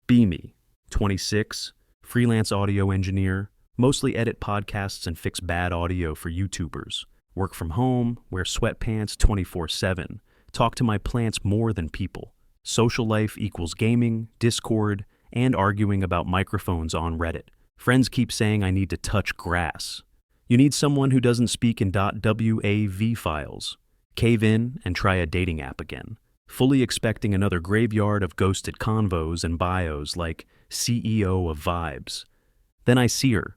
Be me, 26, freelance audio engineer, mostly edit podcasts and fix bad audio for YouTubers. Work from home, wear sweatpants 24/7, talk to my plants more than people. Social life equals gaming, Discord, and arguing about microphones on Reddit. Friends keep saying I need to touch grass. You need someone who doesn't speak in .wav files. Cave in and try a dating app again, fully expecting another graveyard of ghosted convos and bios like CEO of Vibes. Then I see her,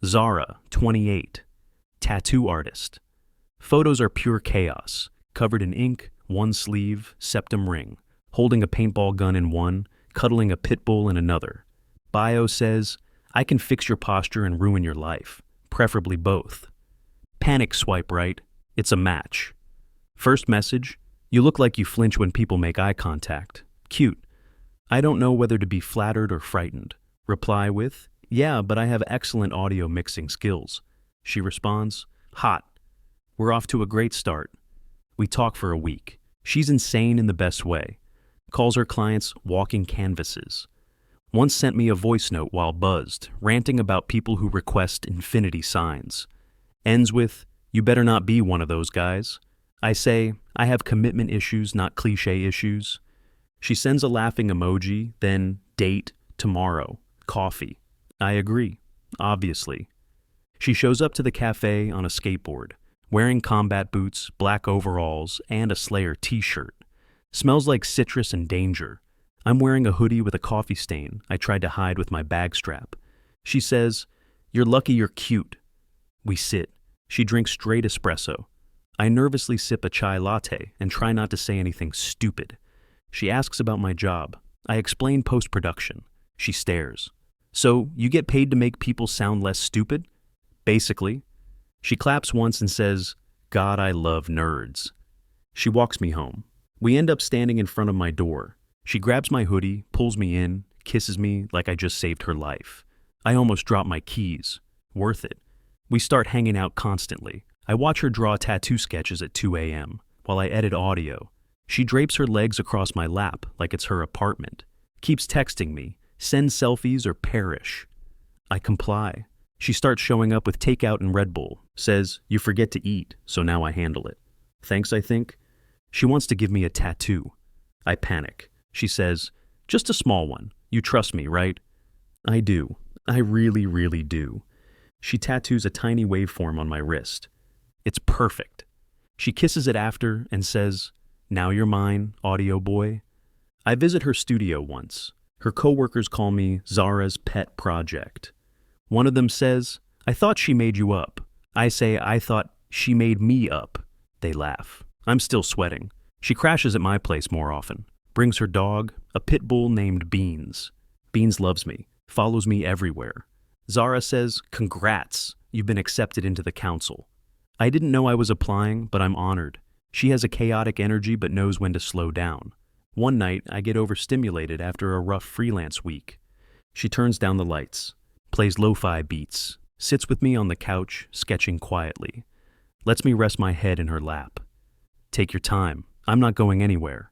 Zara, 28, tattoo artist. Photos are pure chaos, covered in ink, one sleeve, septum ring, holding a paintball gun in one, cuddling a pit bull in another. Bio says, I can fix your posture and ruin your life, preferably both. Panic swipe right, it's a match. First message, you look like you flinch when people make eye contact. Cute. I don't know whether to be flattered or frightened. Reply with, yeah, but I have excellent audio mixing skills. She responds, hot. We're off to a great start. We talk for a week. She's insane in the best way. Calls her clients walking canvases. Once sent me a voice note while buzzed, ranting about people who request infinity signs. Ends with, you better not be one of those guys. I say, I have commitment issues, not cliche issues. She sends a laughing emoji, then date, tomorrow, coffee. I agree, obviously. She shows up to the cafe on a skateboard, wearing combat boots, black overalls, and a Slayer t-shirt. Smells like citrus and danger. I'm wearing a hoodie with a coffee stain I tried to hide with my bag strap. She says, you're lucky you're cute. We sit. She drinks straight espresso. I nervously sip a chai latte and try not to say anything stupid. She asks about my job. I explain post-production. She stares. So, you get paid to make people sound less stupid? Basically. She claps once and says, God, I love nerds. She walks me home. We end up standing in front of my door. She grabs my hoodie, pulls me in, kisses me like I just saved her life. I almost drop my keys. Worth it. We start hanging out constantly. I watch her draw tattoo sketches at 2 a.m. while I edit audio. She drapes her legs across my lap like it's her apartment. Keeps texting me, send selfies or perish. I comply. She starts showing up with takeout and Red Bull. Says, you forget to eat, so now I handle it. Thanks, I think. She wants to give me a tattoo. I panic. She says, just a small one. You trust me, right? I do. I really, really do. She tattoos a tiny waveform on my wrist. It's perfect. She kisses it after and says, now you're mine, audio boy. I visit her studio once. Her coworkers call me Zara's pet project. One of them says, I thought she made you up. I say, I thought she made me up. They laugh. I'm still sweating. She crashes at my place more often. Brings her dog, a pit bull named Beans. Beans loves me, follows me everywhere. Zara says, congrats, you've been accepted into the council. I didn't know I was applying, but I'm honored. She has a chaotic energy but knows when to slow down. One night, I get overstimulated after a rough freelance week. She turns down the lights, plays lo-fi beats, sits with me on the couch, sketching quietly. Lets me rest my head in her lap. Take your time. I'm not going anywhere.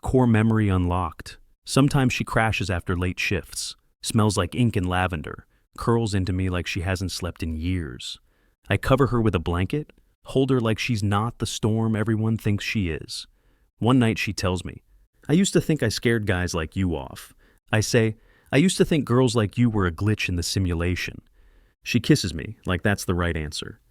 Core memory unlocked. Sometimes she crashes after late shifts, smells like ink and lavender, curls into me like she hasn't slept in years. I cover her with a blanket, hold her like she's not the storm everyone thinks she is. One night she tells me, I used to think I scared guys like you off. I say, I used to think girls like you were a glitch in the simulation. She kisses me like that's the right answer.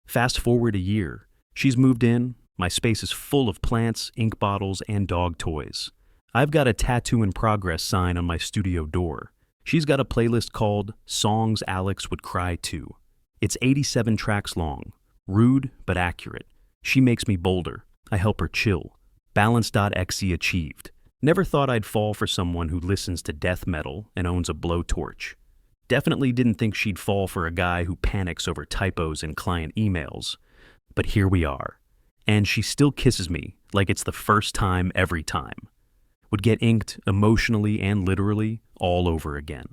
Fast forward a year. She's moved in. My space is full of plants, ink bottles, and dog toys. I've got a tattoo in progress sign on my studio door. She's got a playlist called Songs Alex Would Cry To. It's 87 tracks long, rude but accurate. She makes me bolder. I help her chill. Balance.exe achieved. Never thought I'd fall for someone who listens to death metal and owns a blowtorch. Definitely didn't think she'd fall for a guy who panics over typos in client emails. But here we are. And she still kisses me like it's the first time every time. Would get inked emotionally and literally all over again.